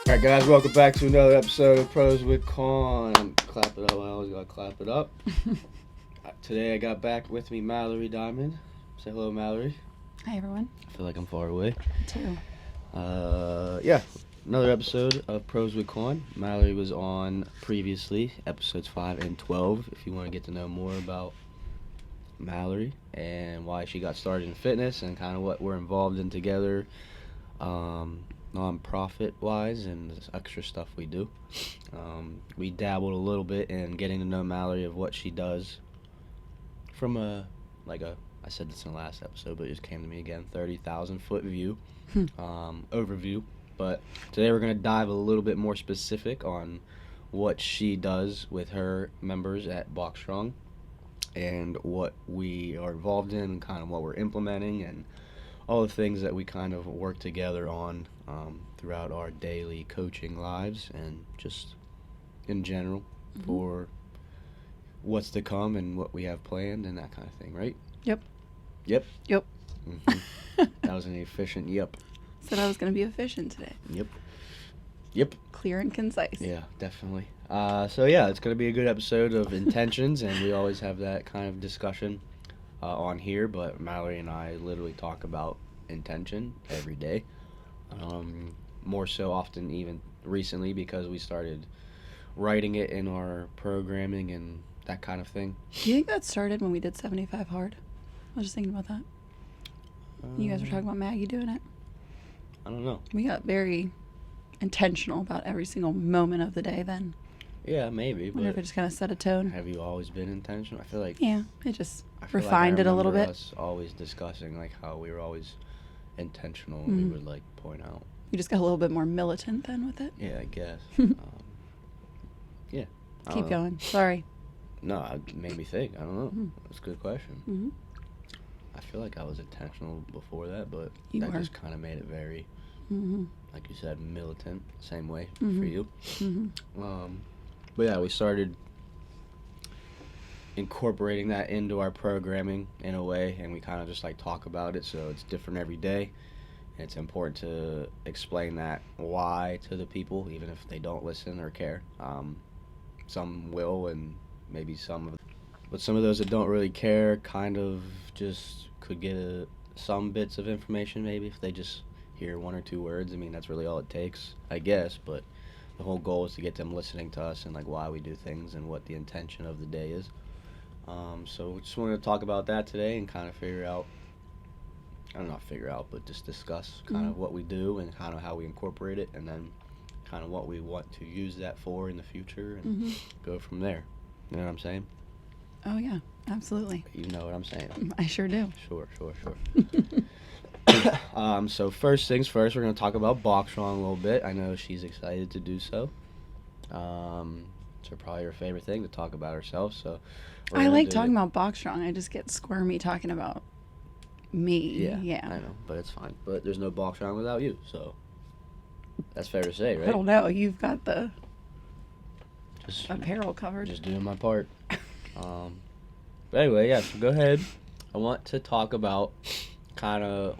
Alright guys, welcome back to another episode of Pros with Con. Clap it up, I always gotta clap it up. Today I got back with me Mallory Diamond. Say hello, Mallory. Hi everyone. I feel like I'm far away. Me too. Yeah, another episode of Pros with Con. Mallory was on previously, episodes 5 and 12, if you want to get to know more about Mallory and why she got started in fitness and kind of what we're involved in together. Non-profit wise and this extra stuff we do. We dabbled a little bit in getting to know Mallory of what she does from I said this in the last episode, but it just came to me again, 30,000 foot view, overview. But today we're going to dive a little bit more specific on what she does with her members at Box Strong and what we are involved in and kind of what we're implementing and all the things that we kind of work together on throughout our daily coaching lives and just in general for what's to come and what we have planned and that kind of thing, right? Yep. Yep. Yep. That was an efficient yep. Said I was going to be efficient today. Yep. Clear and concise. Yeah, definitely. So yeah, it's going to be a good episode of intentions, and we always have that kind of discussion on here, but Mallory and I literally talk about intention every day. More so often even recently because we started writing it in our programming and that kind of thing. Do you think that started when we did 75 hard? I was just thinking about that. You guys were talking about Maggie doing it. I don't know. We got very intentional about every single moment of the day then. Yeah, maybe. I wonder if it just kind of set a tone. Have you always been intentional? I feel like... Yeah, it just I feel refined like I it a little remember bit. us always discussing like how we were always intentional and we would like point out. You just got a little bit more militant then with it. Yeah, I guess. Yeah. I Keep don't know. going. Sorry. No, it made me think. I don't know. That's a good question. Mm-hmm. I feel like I was intentional before that, but You that were. just kind of made it very, Mm-hmm. like you said, militant. Same way for Mhm. you. Mm-hmm. But yeah, we started incorporating that into our programming in a way, and we kind of just like talk about it, so it's different every day. And it's important to explain that why to the people, even if they don't listen or care. Some will, and maybe but some of those that don't really care kind of just could get some bits of information maybe if they just hear one or two words. I mean, that's really all it takes, I guess, but the whole goal is to get them listening to us and like why we do things and what the intention of the day is. So we just wanted to talk about that today and kind of but just discuss kind of what we do and kind of how we incorporate it and then kind of what we want to use that for in the future and go from there. You know what I'm saying? Oh, yeah. Absolutely. You know what I'm saying? I sure do. Sure. So first things first, we're going to talk about Box Strong a little bit. I know she's excited to do so. It's probably her favorite thing to talk about herself. So I like talking about Box Strong. I just get squirmy talking about me. Yeah, I know, but it's fine. But there's no Box Strong without you, so that's fair to say, right? I don't know. You've got the Just apparel covered. Just doing my part. But anyway, yeah, so go ahead. I want to talk about kind of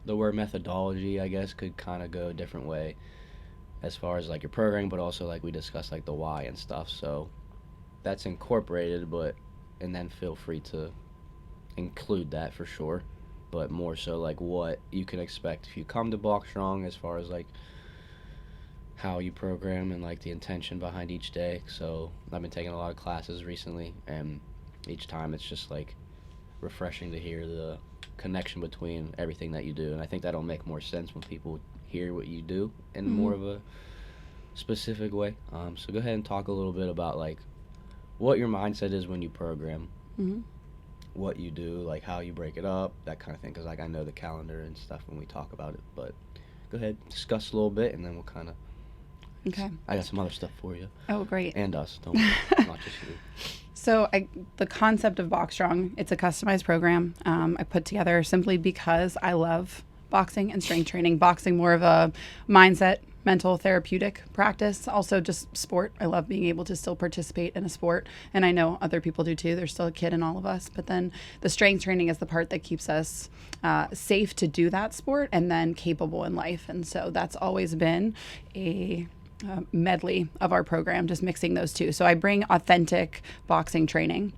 the word methodology, I guess, could kind of go a different way as far as like your programming, but also like we discussed like the why and stuff. So that's incorporated, and then feel free to include that for sure. But more so like what you can expect if you come to Box Strong as far as like how you program and like the intention behind each day. So I've been taking a lot of classes recently, and each time it's just like refreshing to hear the connection between everything that you do, and I think that'll make more sense when people hear what you do in more of a specific way. So go ahead and talk a little bit about like what your mindset is when you program, what you do, like how you break it up, that kind of thing, because like I know the calendar and stuff when we talk about it, but go ahead, discuss a little bit, and then we'll kind of Okay. I got some other stuff for you. Oh, great. And us, don't not just you. So the concept of Box Strong, it's a customized program I put together simply because I love boxing and strength training. Boxing more of a mindset mental therapeutic practice. Also just sport. I love being able to still participate in a sport. And I know other people do too. There's still a kid in all of us. But then the strength training is the part that keeps us safe to do that sport and then capable in life. And so that's always been a medley of our program, just mixing those two. So I bring authentic boxing training.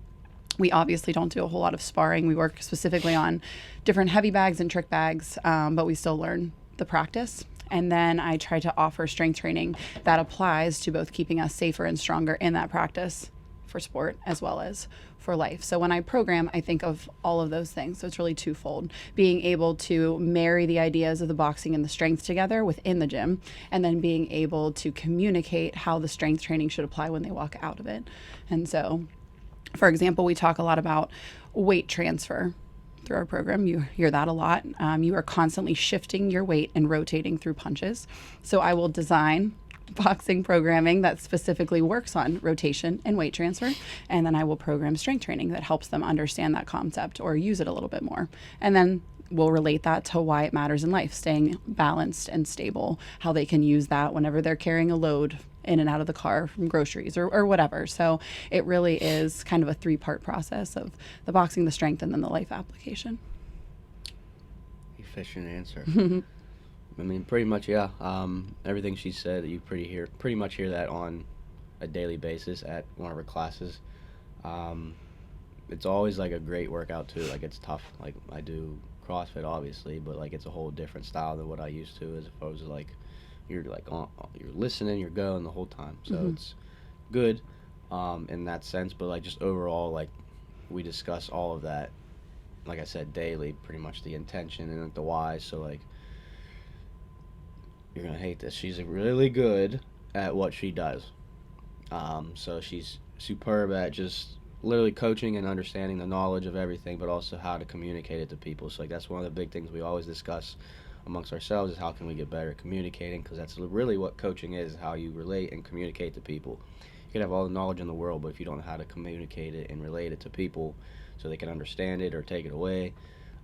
We obviously don't do a whole lot of sparring. We work specifically on different heavy bags and trick bags, but we still learn the practice. And then I try to offer strength training that applies to both keeping us safer and stronger in that practice for sport as well as for life. So when I program, I think of all of those things. So it's really twofold. Being able to marry the ideas of the boxing and the strength together within the gym, and then being able to communicate how the strength training should apply when they walk out of it. And so, for example, we talk a lot about weight transfer through our program. You hear that a lot. You are constantly shifting your weight and rotating through punches. So I will design boxing programming that specifically works on rotation and weight transfer. And then I will program strength training that helps them understand that concept or use it a little bit more. And then we'll relate that to why it matters in life, staying balanced and stable, how they can use that whenever they're carrying a load in and out of the car from groceries or whatever. So it really is kind of a 3-part process of the boxing, the strength, and then the life application. Efficient answer. I mean, pretty much, yeah. Everything she said, you pretty much hear that on a daily basis at one of her classes. It's always like a great workout too. Like it's tough. Like I do CrossFit obviously, but like it's a whole different style than what I used to, as opposed to like you're listening, you're going the whole time. So it's good in that sense. But like just overall, like we discuss all of that. Like I said, daily, pretty much the intention and like the why. So like. You're gonna hate this. She's really good at what she does. So she's superb at just literally coaching and understanding the knowledge of everything, but also how to communicate it to people. So like that's one of the big things we always discuss amongst ourselves is how can we get better at communicating, because that's really what coaching is, how you relate and communicate to people. You can have all the knowledge in the world, but if you don't know how to communicate it and relate it to people so they can understand it or take it away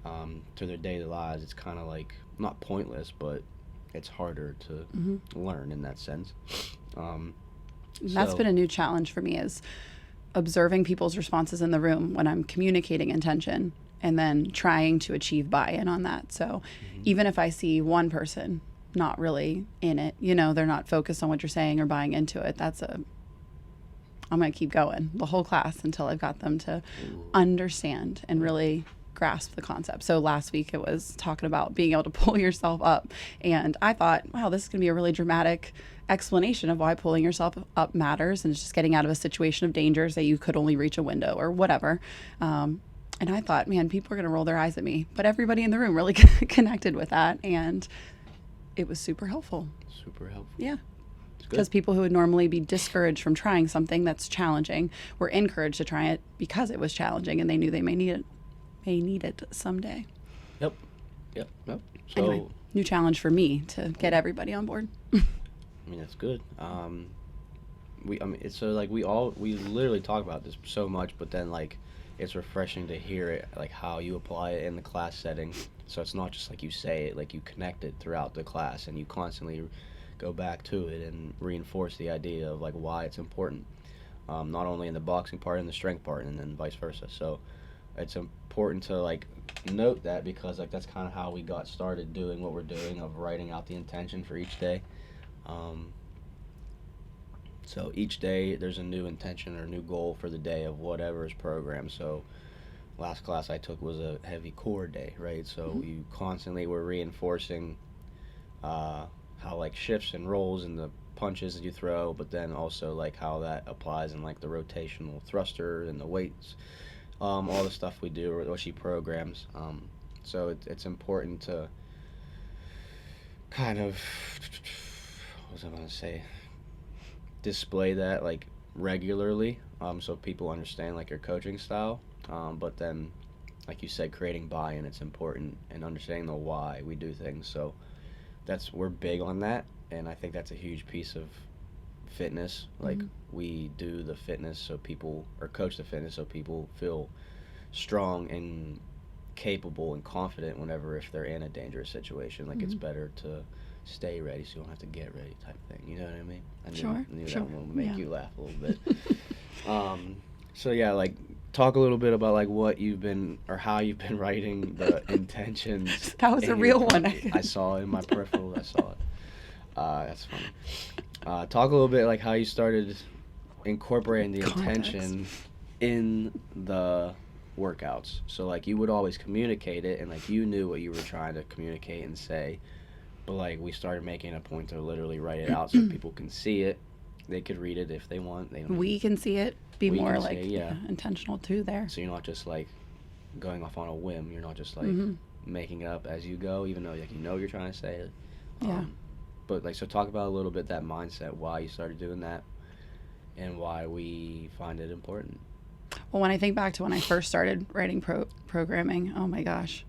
to their daily lives, it's kind of like not pointless, but it's harder to learn in that sense. That's been a new challenge for me, is observing people's responses in the room when I'm communicating intention and then trying to achieve buy-in on that. So even if I see one person not really in it, they're not focused on what you're saying or buying into it, I'm going to keep going the whole class until I've got them to understand and really grasp the concept. So last week it was talking about being able to pull yourself up, and I thought, wow, this is going to be a really dramatic explanation of why pulling yourself up matters, and it's just getting out of a situation of danger, say you could only reach a window or whatever. And I thought, man, people are going to roll their eyes at me, but everybody in the room really connected with that, and it was super helpful. Yeah. Because people who would normally be discouraged from trying something that's challenging were encouraged to try it because it was challenging, and they knew they may need it someday. Yep. So anyway, new challenge for me to get everybody on board. I mean, that's good. We literally talk about this so much, but then like it's refreshing to hear it, like how you apply it in the class setting. So it's not just like you say it, like you connect it throughout the class and you constantly go back to it and reinforce the idea of like why it's important, not only in the boxing part and the strength part, and then vice versa. So it's important to like note that, because like that's kind of how we got started doing what we're doing, of writing out the intention for each day. So each day there's a new intention or new goal for the day of whatever is programmed. So last class I took was a heavy core day, right? So you constantly were reinforcing how like shifts and rolls and the punches that you throw, but then also like how that applies in like the rotational thruster and the weights, all the stuff we do or what she programs. So it's important to kind of, what was I going to say, display that like regularly, so people understand like your coaching style, but then like you said, creating buy-in, it's important, and understanding the why we do things. So we're big on that, and I think that's a huge piece of fitness. Like we do the fitness so people, or coach the fitness so people feel strong and capable and confident whenever if they're in a dangerous situation. Like it's better to stay ready so you don't have to get ready type thing. You know what I mean? I Sure, knew sure. that one would make Yeah. you laugh a little bit. So yeah, like talk a little bit about like what you've been or how you've been writing the intentions. That was a in your real one. I saw it in my peripheral. I saw it. That's funny. Talk a little bit like how you started incorporating the Context. intention in the workouts. So like you would always communicate it and like you knew what you were trying to communicate and say, but like we started making a point to literally write it out so people can see it. They could read it if they want. They don't. We can see it. Be We more can like see it, yeah. intentional too there. So you're not just like going off on a whim. You're not just like Mhm. making it up as you go, even though like you know what you're trying to say it. Yeah. But like so talk about a little bit that mindset, why you started doing that and why we find it important. Well, when I think back to when I first started writing programming, oh my gosh.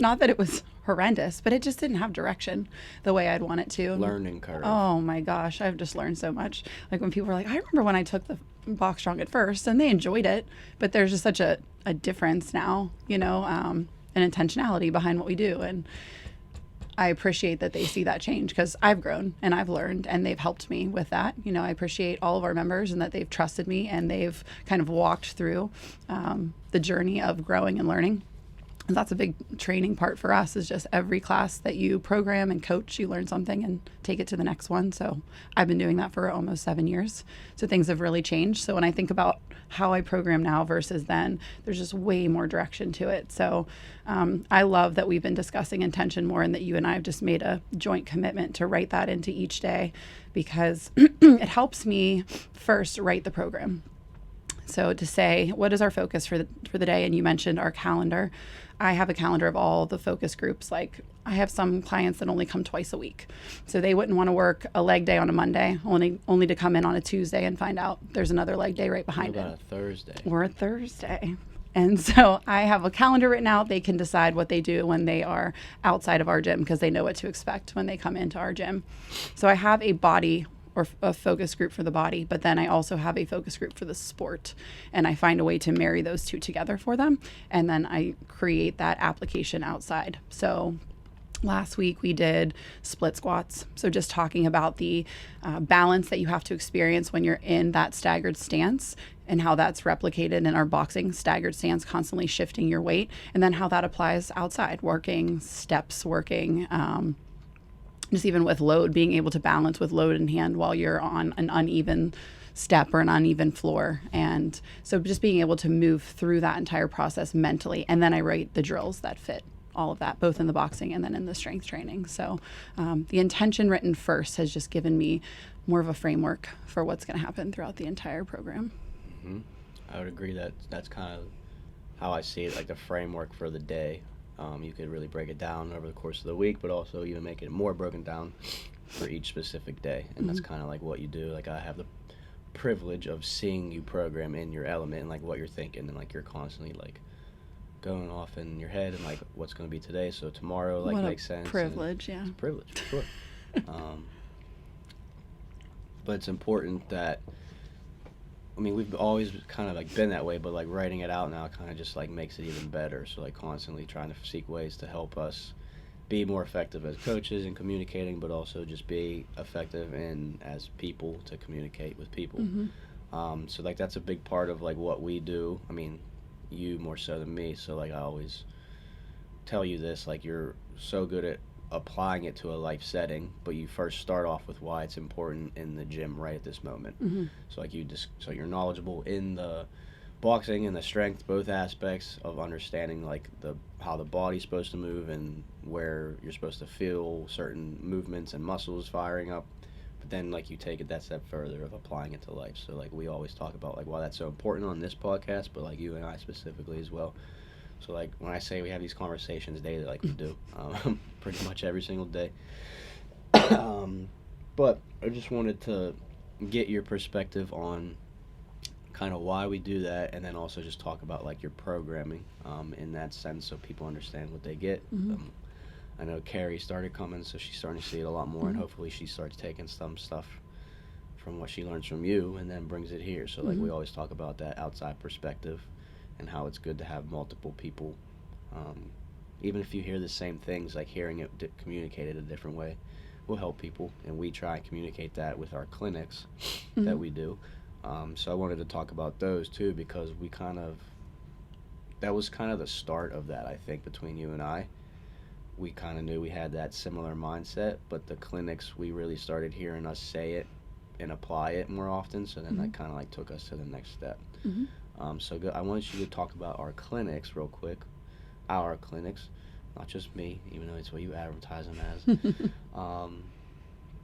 Not that it was horrendous, but it just didn't have direction the way I'd want it to. Learning curve. Oh my gosh, I've just learned so much. Like when people were like, I remember when I took the box strong at first and they enjoyed it, but there's just such a difference now, an intentionality behind what we do. And I appreciate that they see that change because I've grown and I've learned and they've helped me with that. I appreciate all of our members and that they've trusted me and they've kind of walked through the journey of growing and learning. And that's a big training part for us is just every class that you program and coach, you learn something and take it to the next one. So I've been doing that for almost 7 years. So things have really changed. So when I think about how I program now versus then, there's just way more direction to it. So I love that we've been discussing intention more and that you and I have just made a joint commitment to write that into each day because it helps me first write the program. So to say, what is our focus for the day? And you mentioned our calendar. I have a calendar of all the focus groups. Like I have some clients that only come twice a week. So they wouldn't want to work a leg day on a Monday, only to come in on a Tuesday and find out there's another leg day right behind What about it. a Thursday? Or a Thursday. And so I have a calendar written out. They can decide what they do when they are outside of our gym because they know what to expect when they come into our gym. So I have a body or a focus group for the body, but then I also have a focus group for the sport. And I find a way to marry those two together for them. And then I create that application outside. So last week we did split squats. So just talking about the balance that you have to experience when you're in that staggered stance and how that's replicated in our boxing staggered stance, constantly shifting your weight, and then how that applies outside, working steps, working just even with load, being able to balance with load in hand while you're on an uneven step or an uneven floor. And so just being able to move through that entire process mentally. And then I write the drills that fit all of that, both in the boxing and then in the strength training. So the intention written first has just given me more of a framework for what's going to happen throughout the entire program. Mm-hmm. I would agree that that's kind of how I see it, like the framework for the day. You could really break it down over the course of the week, but also even make it more broken down for each specific day. And that's kind of like what you do. Like I have the privilege of seeing you program in your element and like what you're thinking, and like you're constantly like going off in your head and like what's going to be today. So tomorrow like what makes sense. Privilege, yeah. It's a privilege, for sure. But it's important that, I mean, we've always kind of like been that way, but like writing it out now kind of just like makes it even better. So like constantly trying to seek ways to help us be more effective as coaches in communicating, but also just be effective in as people to communicate with people. Mm-hmm. So like that's a big part of like what we do. I mean, you more so than me. So like I always tell you this, like you're so good at applying it to a life setting, but you first start off with why it's important in the gym right at this moment. Mm-hmm. So like so you're knowledgeable in the boxing and the strength, both aspects of understanding like how the body's supposed to move and where you're supposed to feel certain movements and muscles firing up. But then like you take it that step further of applying it to life. So like we always talk about like why that's so important on this podcast, but like you and I specifically as well. So like when I say we have these conversations daily, like we do, pretty much every single day. But I just wanted to get your perspective on kind of why we do that, and then also just talk about like your programming in that sense, so people understand what they get. Mm-hmm. I know Carrie started coming, so she's starting to see it a lot more, Mm-hmm. and hopefully she starts taking some stuff from what she learns from you and then brings it here. So like Mm-hmm. we always talk about that outside perspective and how it's good to have multiple people, even if you hear the same things, like hearing it communicated a different way will help people, and we try and communicate that with our clinics that we do. So I wanted to talk about those too, because that was kind of the start of that, I think, between you and I. We kind of knew we had that similar mindset, but the clinics, we really started hearing us say it and apply it more often. So then that kind of like took us to the next step. I wanted you to talk about our clinics real quick. Our clinics, not just me, even though it's what you advertise them as.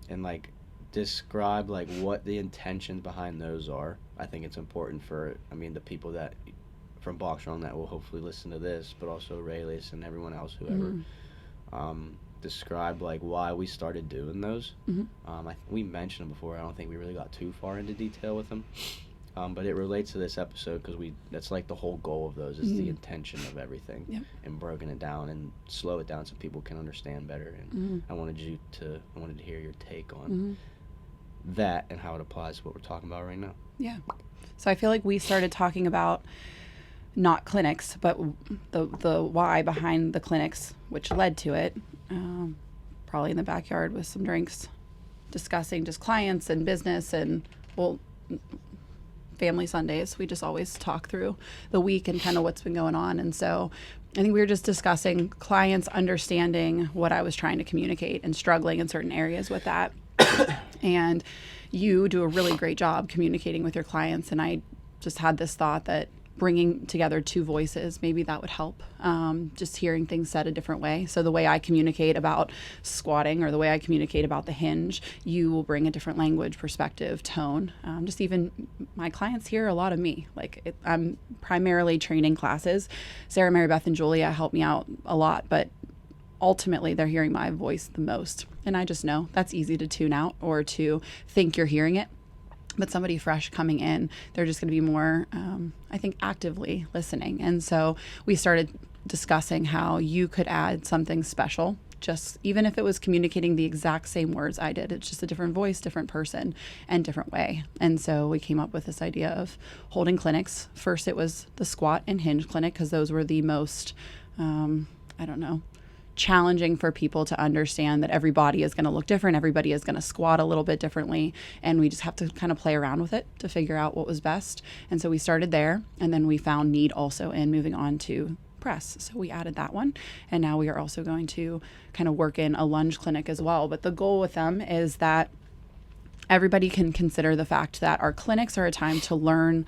And like describe like what the intentions behind those are. I think it's important for, I mean, the people that from Boxstrong that will hopefully listen to this, but also Raylis and everyone else, whoever. Describe like why we started doing those. We mentioned them before. I don't think we really got too far into detail with them, but it relates to this episode because that's like the whole goal of those is the intention of everything, and broken it down and slow it down so people can understand better. And I wanted to hear your take on that and how it applies to what we're talking about right now. Yeah. So I feel like we started talking about not clinics, but the why behind the clinics, which led to it, probably in the backyard with some drinks, discussing just clients and business and, well, family Sundays. We just always talk through the week and kind of what's been going on. And so I think we were just discussing clients understanding what I was trying to communicate and struggling in certain areas with that. And you do a really great job communicating with your clients. And I just had this thought that bringing together two voices, maybe that would help. Just hearing things said a different way. So the way I communicate about squatting or the way I communicate about the hinge, you will bring a different language, perspective, tone. Just even my clients hear a lot of me. I'm primarily training classes. Sarah, Mary Beth, and Julia help me out a lot, but ultimately they're hearing my voice the most. And I just know that's easy to tune out or to think you're hearing it. But somebody fresh coming in, they're just going to be more, I think, actively listening. And so we started discussing how you could add something special, just even if it was communicating the exact same words I did. It's just a different voice, different person, and different way. And so we came up with this idea of holding clinics. First, it was the squat and hinge clinic because those were the most, challenging for people to understand that every body is going to look different. Everybody is going to squat a little bit differently. And we just have to kind of play around with it to figure out what was best. And so we started there. And then we found need also in moving on to press. So we added that one. And now we are also going to kind of work in a lunge clinic as well. But the goal with them is that everybody can consider the fact that our clinics are a time to learn,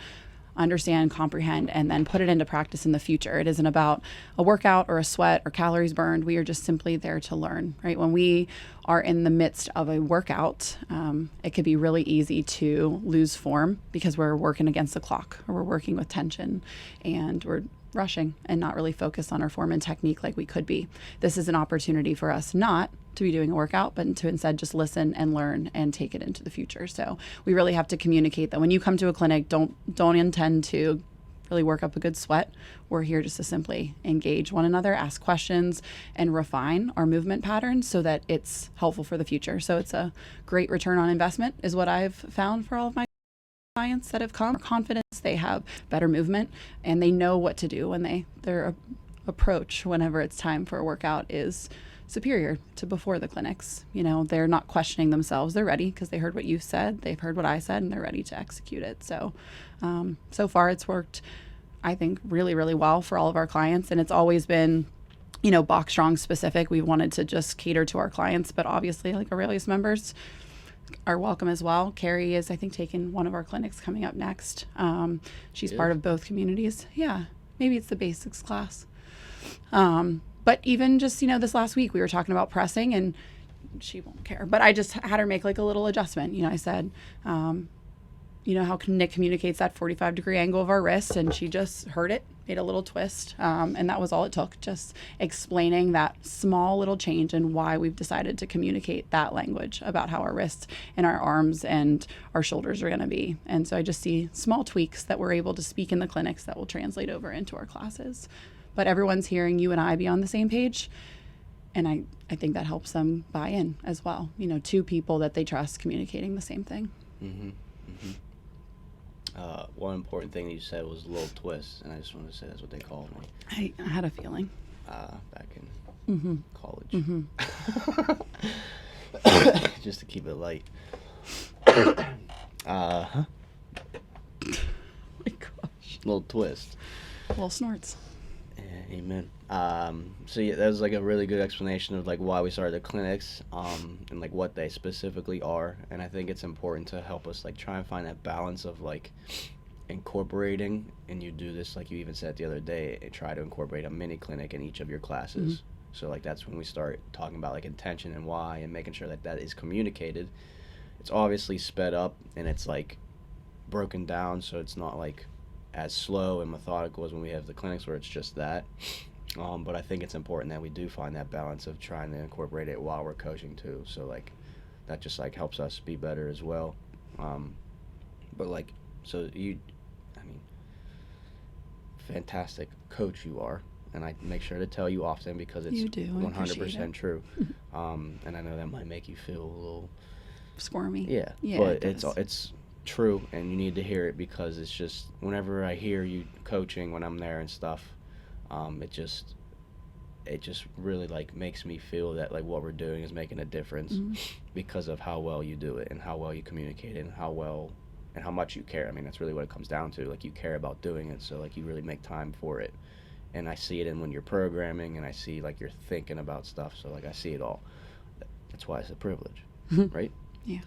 understand, comprehend, and then put it into practice in the future. It isn't about a workout or a sweat or calories burned. We are just simply there to learn, right? When we are in the midst of a workout, it could be really easy to lose form because we're working against the clock or we're working with tension and we're rushing and not really focus on our form and technique like we could be. This is an opportunity for us not to be doing a workout, but to instead just listen and learn and take it into the future. So we really have to communicate that when you come to a clinic, don't intend to really work up a good sweat. We're here just to simply engage one another, ask questions, and refine our movement patterns so that it's helpful for the future. So it's a great return on investment is what I've found for all of my clients that have come. Confidence, they have better movement, and they know what to do when their approach whenever it's time for a workout is superior to before the clinics. They're not questioning themselves. They're ready because they heard what you said, they've heard what I said, and they're ready to execute it. So far it's worked, I think, really, really well for all of our clients. And it's always been, Boxstrong specific. We wanted to just cater to our clients, but obviously like Aurelius members are welcome as well. Carrie is, I think, taking one of our clinics coming up next. She's part of both communities. Yeah, maybe it's the basics class. But even just, this last week we were talking about pressing and she won't care, but I just had her make like a little adjustment. I said, how Nick communicates that 45-degree angle of our wrist, and she just heard it, made a little twist. And that was all it took, just explaining that small little change and why we've decided to communicate that language about how our wrists and our arms and our shoulders are going to be. And so I just see small tweaks that we're able to speak in the clinics that will translate over into our classes. But everyone's hearing you and I be on the same page. And I think that helps them buy in as well. Two people that they trust communicating the same thing. One important thing that you said was a little twist. And I just want to say that's what they called me. I had a feeling. Back in college. just to keep it light. My gosh. Little twist. Little snorts. Yeah, amen. So yeah, that was like a really good explanation of like why we started the clinics, and like what they specifically are. And I think it's important to help us like try and find that balance of like incorporating, and you do this like you even said the other day, and try to incorporate a mini clinic in each of your classes. So like that's when we start talking about like intention and why, and making sure that that is communicated. It's obviously sped up and it's like broken down, so it's not like as slow and methodical as when we have the clinics where it's just that. But I think it's important that we do find that balance of trying to incorporate it while we're coaching too. So like that just like helps us be better as well. But like, so you, I mean, fantastic coach you are, and I make sure to tell you often because it's You do. I appreciate 100% it. true. And I know that might make you feel a little, Squirmy. yeah, Yeah, but it does. it's true, and you need to hear it because it's just whenever I hear you coaching when I'm there and stuff, it just really like makes me feel that like what we're doing is making a difference because of how well you do it and how well you communicate it and how well and how much you care. I mean, that's really what it comes down to. Like you care about doing it, so like you really make time for it. And I see it in when you're programming, and I see like you're thinking about stuff. So like I see it all. That's why it's a privilege, right? Yeah.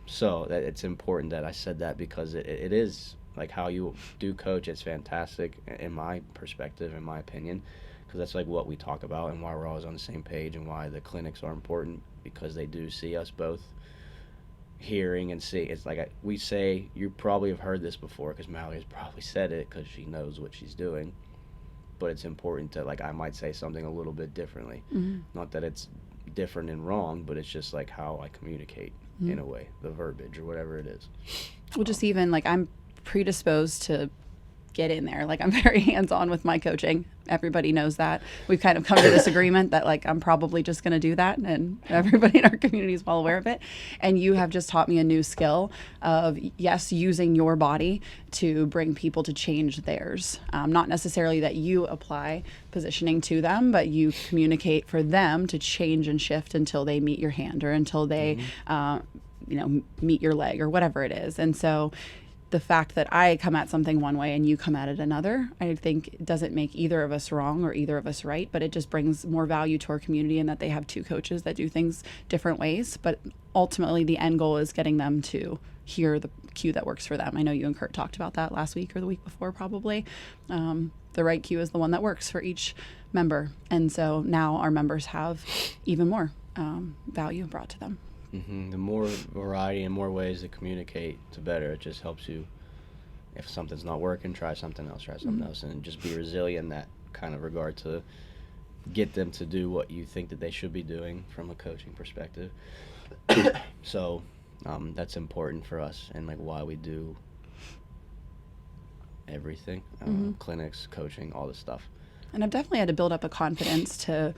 So that it's important that I said that because it is like how you do coach. It's fantastic in my perspective, in my opinion, because that's like what we talk about and why we're always on the same page and why the clinics are important because they do see us both hearing and see. It's like we say, you probably have heard this before because Mallory's probably said it because she knows what she's doing. But it's important to like I might say something a little bit differently. Not that it's different and wrong, but it's just like how I communicate in a way, the verbiage or whatever it is. Well, just even like I'm predisposed to get in there. Like I'm very hands-on with my coaching. Everybody knows that. We've kind of come to this agreement that like I'm probably just going to do that, and everybody in our community is well aware of it. And you have just taught me a new skill of yes, using your body to bring people to change theirs. Not necessarily that you apply positioning to them, but you communicate for them to change and shift until they meet your hand or until they meet your leg or whatever it is. And so the fact that I come at something one way and you come at it another, I think doesn't make either of us wrong or either of us right, but it just brings more value to our community in that they have two coaches that do things different ways. But ultimately, the end goal is getting them to hear the cue that works for them. I know you and Kurt talked about that last week or the week before, probably. The right cue is the one that works for each member. And so now our members have even more value brought to them. The more variety and more ways to communicate, the better. It just helps you. If something's not working, try something else, and just be resilient in that kind of regard to get them to do what you think that they should be doing from a coaching perspective. So that's important for us and like why we do everything, clinics, coaching, all this stuff. And I've definitely had to build up a confidence to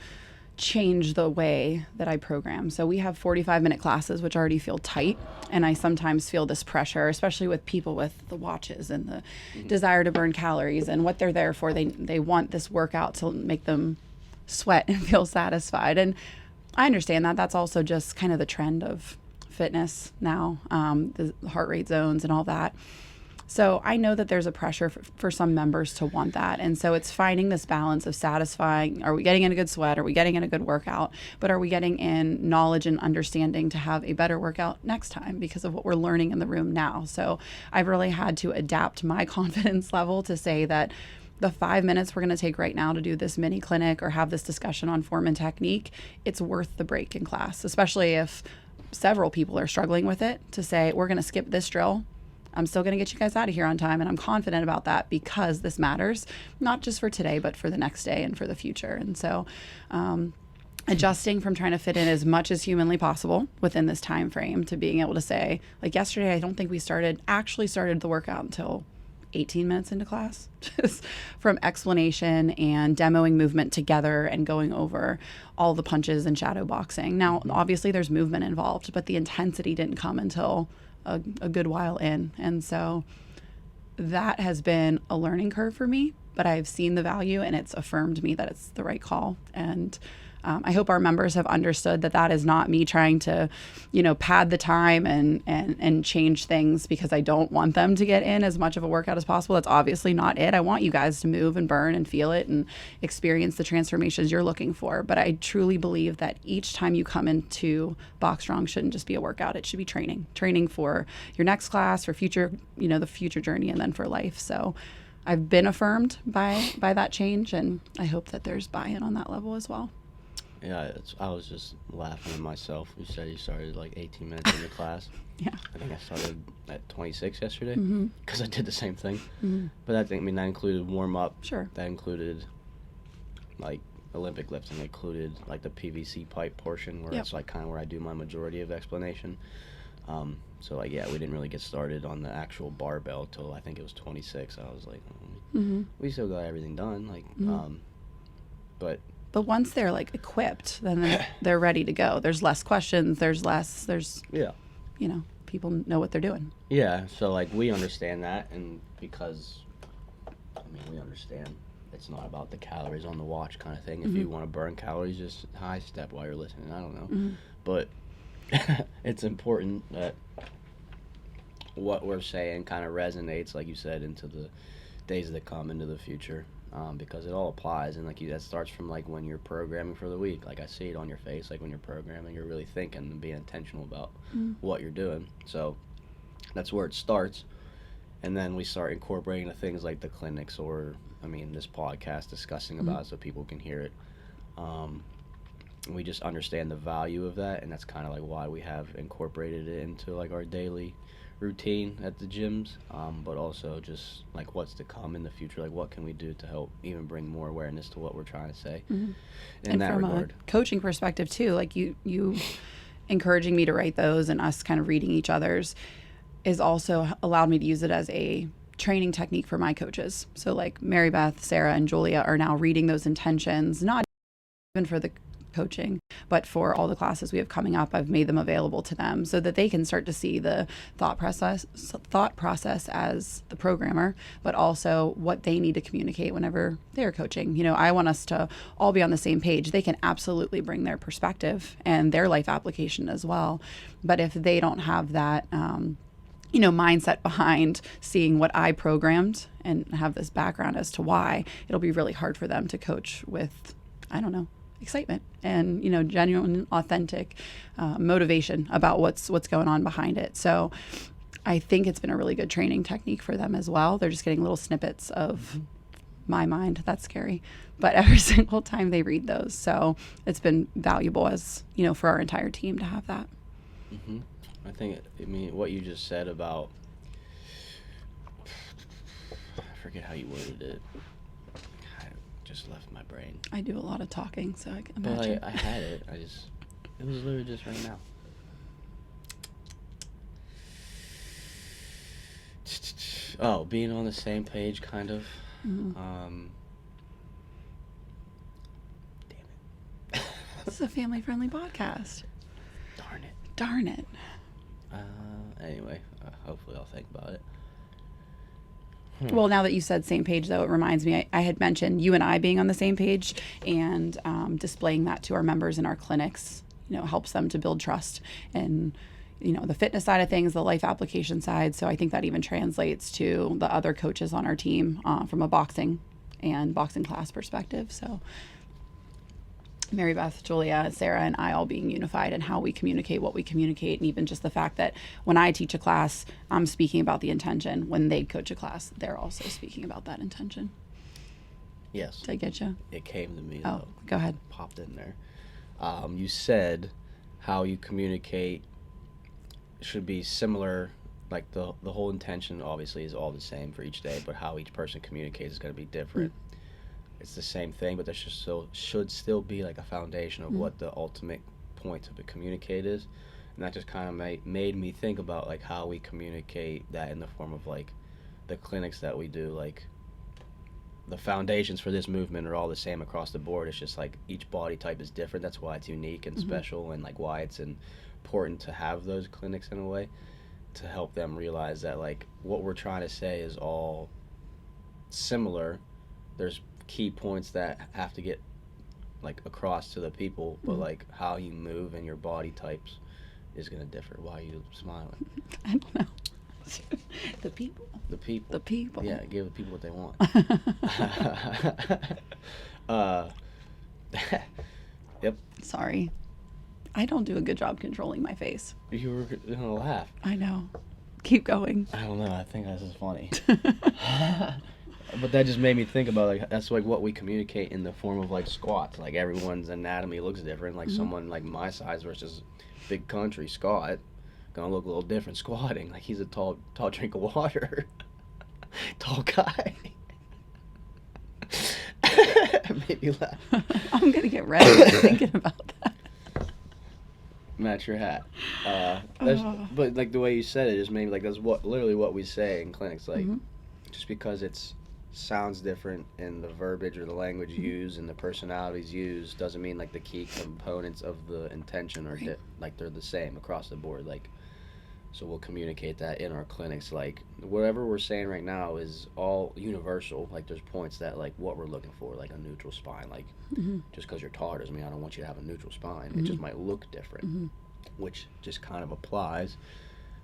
change the way that I program. So we have 45-minute classes, which already feel tight. And I sometimes feel this pressure, especially with people with the watches and the desire to burn calories and what they're there for. They want this workout to make them sweat and feel satisfied. And I understand that. That's also just kind of the trend of fitness now, the heart rate zones and all that. So I know that there's a pressure for some members to want that. And so it's finding this balance of satisfying, are we getting in a good sweat? Are we getting in a good workout? But are we getting in knowledge and understanding to have a better workout next time because of what we're learning in the room now? So I've really had to adapt my confidence level to say that the 5 minutes we're going to take right now to do this mini clinic or have this discussion on form and technique, it's worth the break in class, especially if several people are struggling with it, to say, we're going to skip this drill. I'm still going to get you guys out of here on time, and I'm confident about that because this matters, not just for today, but for the next day and for the future. And so adjusting from trying to fit in as much as humanly possible within this time frame to being able to say, like yesterday, I don't think we actually started the workout until 18 minutes into class, just from explanation and demoing movement together and going over all the punches and shadow boxing. Now, obviously there's movement involved, but the intensity didn't come until a good while in. And so that has been a learning curve for me, but I've seen the value and it's affirmed me that it's the right call. And I hope our members have understood that that is not me trying to, pad the time and change things because I don't want them to get in as much of a workout as possible. That's obviously not it. I want you guys to move and burn and feel it and experience the transformations you're looking for. But I truly believe that each time you come into Box Strong shouldn't just be a workout. It should be training for your next class, for future, the future journey, and then for life. So I've been affirmed by that change, and I hope that there's buy-in on that level as well. Yeah, I was just laughing at myself. You said you started like 18 minutes into class. Yeah. I think I started at 26 yesterday Mm-hmm. because I did the same thing. Mm-hmm. But that included warm-up. Sure. That included like Olympic lifting. It included like the PVC pipe portion where it's like kind of where I do my majority of explanation. So like, yeah, we didn't really get started on the actual barbell till I think it was 26. I was like, we still got everything done. Like, but once they're like equipped, then they're ready to go. There's less questions. There's yeah, people know what they're doing. Yeah. So like we understand that, and because we understand it's not about the calories on the watch kind of thing. If you want to burn calories, just high step while you're listening. I don't know, but it's important that what we're saying kind of resonates, like you said, into the days that come, into the future, because it all applies. And that starts from like when you're programming for the week. Like I see it on your face, like when you're programming, you're really thinking and being intentional about what you're doing. So that's where it starts. And then we start incorporating the things like the clinics or this podcast, discussing about it so people can hear it. We just understand the value of that, and that's kind of like why we have incorporated it into like our daily routine at the gyms, but also just like what's to come in the future, like what can we do to help even bring more awareness to what we're trying to say in and that from regard. a coaching perspective too, like you encouraging me to write those and us kind of reading each other's is also allowed me to use it as a training technique for my coaches. So like Mary Beth, Sarah, and Julia are now reading those intentions, not even for the coaching, but for all the classes we have coming up. I've made them available to them so that they can start to see the thought process as the programmer, but also what they need to communicate whenever they're coaching. I want us to all be on the same page. They can absolutely bring their perspective and their life application as well. But if they don't have that, mindset behind seeing what I programmed and have this background as to why, it'll be really hard for them to coach with, excitement and genuine, authentic motivation about what's going on behind it. So I think it's been a really good training technique for them as well. They're just getting little snippets of my mind. That's scary, but every single time they read those. So it's been valuable as for our entire team to have that. I think what you just said about, I forget how you worded it. Just left my brain. I do a lot of talking, so I can imagine. But I had it. It was literally just right now. Oh, being on the same page, kind of. Damn it. This is a family-friendly podcast. Darn it. Anyway, hopefully I'll think about it. Well, now that you said same page, though, it reminds me, I had mentioned you and I being on the same page, and displaying that to our members in our clinics, helps them to build trust and, the fitness side of things, the life application side. So I think that even translates to the other coaches on our team from a boxing class perspective. So Mary Beth, Julia, Sarah, and I all being unified in how we communicate what we communicate, and even just the fact that when I teach a class, I'm speaking about the intention. When they coach a class, they're also speaking about that intention. Yes. Did I get you? It came to me, though. Oh, go ahead. Popped in there. You said how you communicate should be similar, like the whole intention obviously is all the same for each day, but how each person communicates is going to be different. It's the same thing, but there should still be like a foundation of what the ultimate point of the communicate is. And that just kind of made me think about like how we communicate that in the form of like the clinics that we do. Like the foundations for this movement are all the same across the board. It's just like each body type is different. That's why it's unique and special, and like why it's important to have those clinics in a way to help them realize that like what we're trying to say is all similar. There's key points that have to get like across to the people, but like how you move and your body types is gonna differ. Why are you smiling? I don't know. The people. The people. The people. Yeah, give the people what they want. Yep. Sorry. I don't do a good job controlling my face. You were gonna laugh. I know. Keep going. I don't know. I think this is funny. But that just made me think about like that's like what we communicate in the form of like squats. Like everyone's anatomy looks different. Like someone like my size versus big country Scott gonna look a little different squatting. Like he's a tall drink of water. Tall guy. Made me laugh. I'm gonna get red just thinking about that. Match your hat. But like the way you said it just made me like that's literally what we say in clinics. Like just because it's sounds different in the verbiage or the language used and the personalities used doesn't mean like the key components of the intention are like they're the same across the board. Like so we'll communicate that in our clinics. Like whatever we're saying right now is all universal. Like there's points that like what we're looking for, like a neutral spine. Like just because you're taller doesn't mean I don't want you to have a neutral spine. It just might look different, which just kind of applies.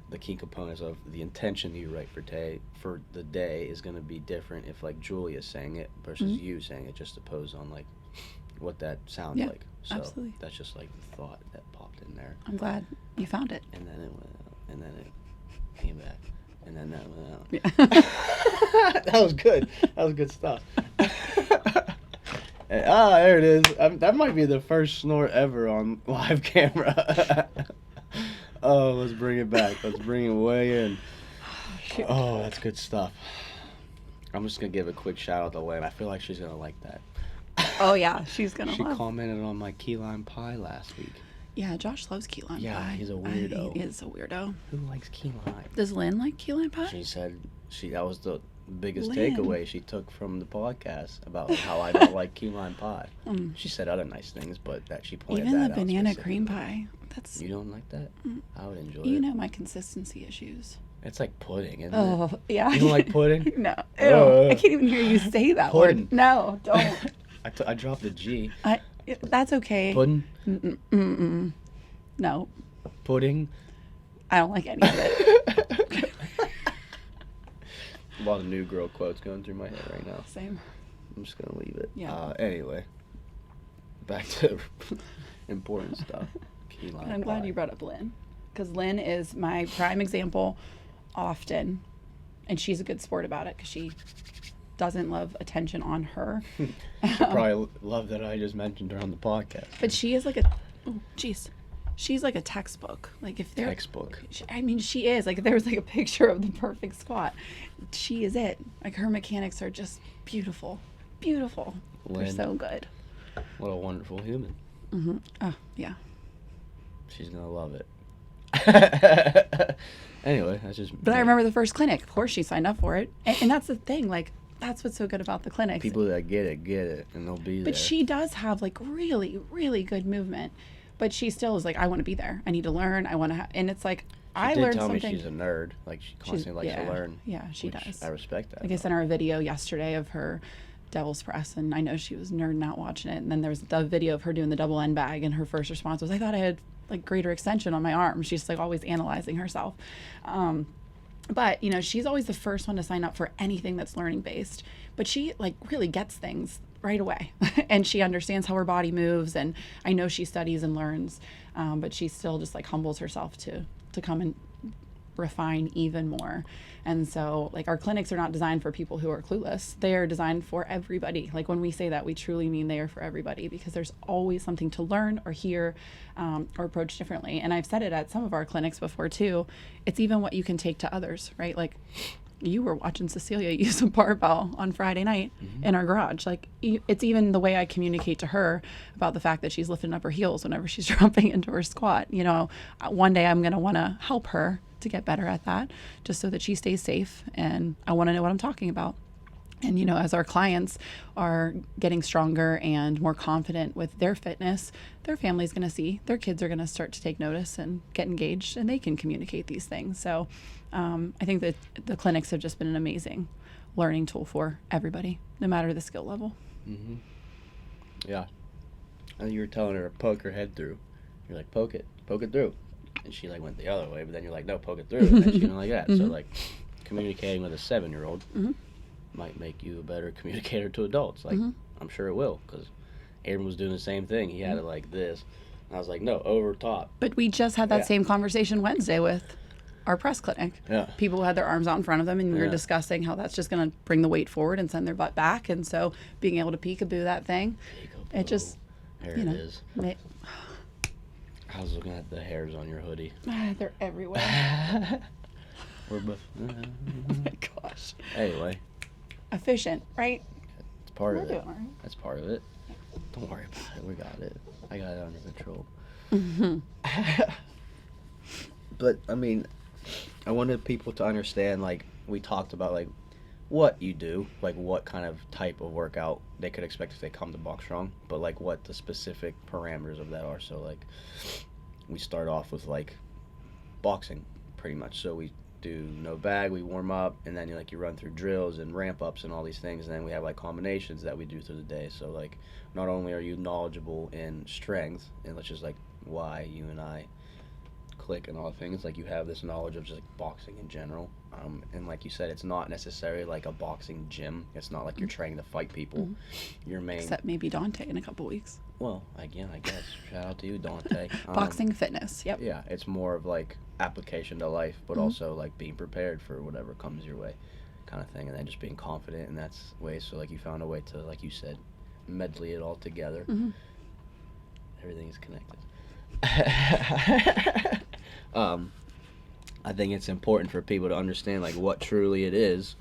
The key components of the intention you write for the day is going to be different if like Julia's saying it versus you saying it, just opposed on like what that sounds like. So absolutely. that's just like the thought that popped in there. I'm glad you found it. And then it went out, and then it came back, and then that went out. Yeah. That was good. That was good stuff. There it is. That might be the first snort ever on live camera. Oh, let's bring it back. Let's bring it way in. Oh, that's good stuff. I'm just going to give a quick shout out to Lynn. I feel like she's going to like that. Oh, yeah. She's going to She love. commented on my key lime pie last week. Yeah, Josh loves key lime pie. Yeah, he's a weirdo. He is a weirdo. Who likes key lime? Does Lynn like key lime pie? She said that was the biggest Lynn. takeaway she took from the podcast about how I don't like key lime pie. She said other nice things, but that she pointed Even that the out banana specifically. cream pie. That's You don't like that? I would enjoy you it. know my consistency issues. It's like pudding, isn't it? Oh, yeah. You don't like pudding? No. Ew. I can't even hear you say that Pudding. word. No, don't. I dropped the G. That's okay. Pudding? No, Pudding? I don't like any of it. A lot of new girl quotes going through my head right now. Same. I'm just going to leave it. Yeah. Anyway, back to important stuff. Key lime I'm glad pie. you brought up Lynn, because Lynn is my prime example often, and she's a good sport about it because she doesn't love attention on her. She probably love that I just mentioned her on the podcast. But she is like she's like a textbook. Like if there Textbook. I mean, she is like if there was like a picture of the perfect squat, she is it. Like her mechanics are just beautiful. They're Lynn. so good. What a wonderful human. Oh yeah. She's going to love it. Anyway, that's just... But I remember the first clinic. Of course, she signed up for it, and that's the thing. Like that's what's so good about the clinics. People that get it, and they'll be there. But she does have like really, really good movement. But she still is like, I want to be there. I need to learn. I want to and it's like, I did learned tell something. me she's a nerd. Like she constantly likes to learn. Yeah, she which does. I respect that. Like I sent her a video yesterday of her devil's press, and I know she was nerding out watching it. And then there was the video of her doing the double end bag, and her first response was, I thought I had like greater extension on my arm. She's like always analyzing herself. But you know, she's always the first one to sign up for anything that's learning based. But she like really gets things right away, and she understands how her body moves. And I know she studies and learns, but she still just like humbles herself to come and refine even more. And so like our clinics are not designed for people who are clueless. They are designed for everybody. Like when we say that, we truly mean they are for everybody, because there's always something to learn or hear or approach differently. And I've said it at some of our clinics before too. It's even what you can take to others, right? Like you were watching Cecilia use a barbell on Friday night in our garage. Like it's even the way I communicate to her about the fact that she's lifting up her heels whenever she's dropping into her squat. You know, one day I'm going to want to help her to get better at that, just so that she stays safe. And I want to know what I'm talking about. And, you know, as our clients are getting stronger and more confident with their fitness, their family's going to see, their kids are going to start to take notice and get engaged, and they can communicate these things. So I think that the clinics have just been an amazing learning tool for everybody, no matter the skill level. Yeah. And you were telling her to poke her head through. You're like, poke it through. And she like went the other way, but then you're like, no, poke it through. And then she went like that. So like communicating with a 7-year-old might make you a better communicator to adults. Like I'm sure it will, because Aaron was doing the same thing. He had it like this. And I was like, no, over top. But we just had that same conversation Wednesday with our press clinic. Yeah. People had their arms out in front of them, and we were discussing how that's just going to bring the weight forward and send their butt back. And so being able to peekaboo that thing, it just, There you know, it is. I was looking at the hairs on your hoodie. They're everywhere. We're both. Oh my gosh. Anyway, Efficient, right? it's part We're of doing it. all right. That's part of it. Don't worry about it. We got it. I got it under control. But I mean, I wanted people to understand. Like we talked about, like what you do, like what kind of type of workout they could expect if they come to Box Strong, but like what the specific parameters of that are. So like we start off with like boxing pretty much. So we do no bag, we warm up, and then you run through drills and ramp ups and all these things, and then we have like combinations that we do through the day. So like not only are you knowledgeable in strength, and which is like why you and I click and all things, like you have this knowledge of just like boxing in general, and like you said, it's not necessarily like a boxing gym. It's not like you're training to fight people. Your main, Except maybe Dante in a couple weeks. well, again, I guess shout out to you, Dante. Boxing fitness. Yep. Yeah, it's more of like application to life, but also like being prepared for whatever comes your way, kind of thing, and then just being confident in that way. So like you found a way to, like you said, medley it all together. Everything is connected. I think it's important for people to understand like what truly it is.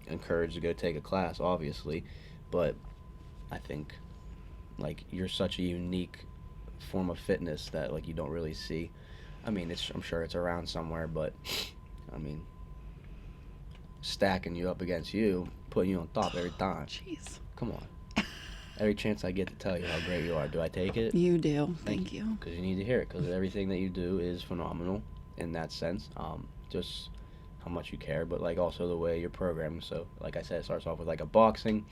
Encouraged to go take a class, obviously, but I think like you're such a unique form of fitness that like you don't really see. I mean, I'm sure it's around somewhere, but I mean, stacking you up against you, putting you on top every time. Jeez. Come on. Every chance I get to tell you how great you are, do I take it? You do. Thank you. Because you need to hear it, because everything that you do is phenomenal in that sense. Just how much you care, but like also the way you're programming. So like I said, it starts off with like a boxing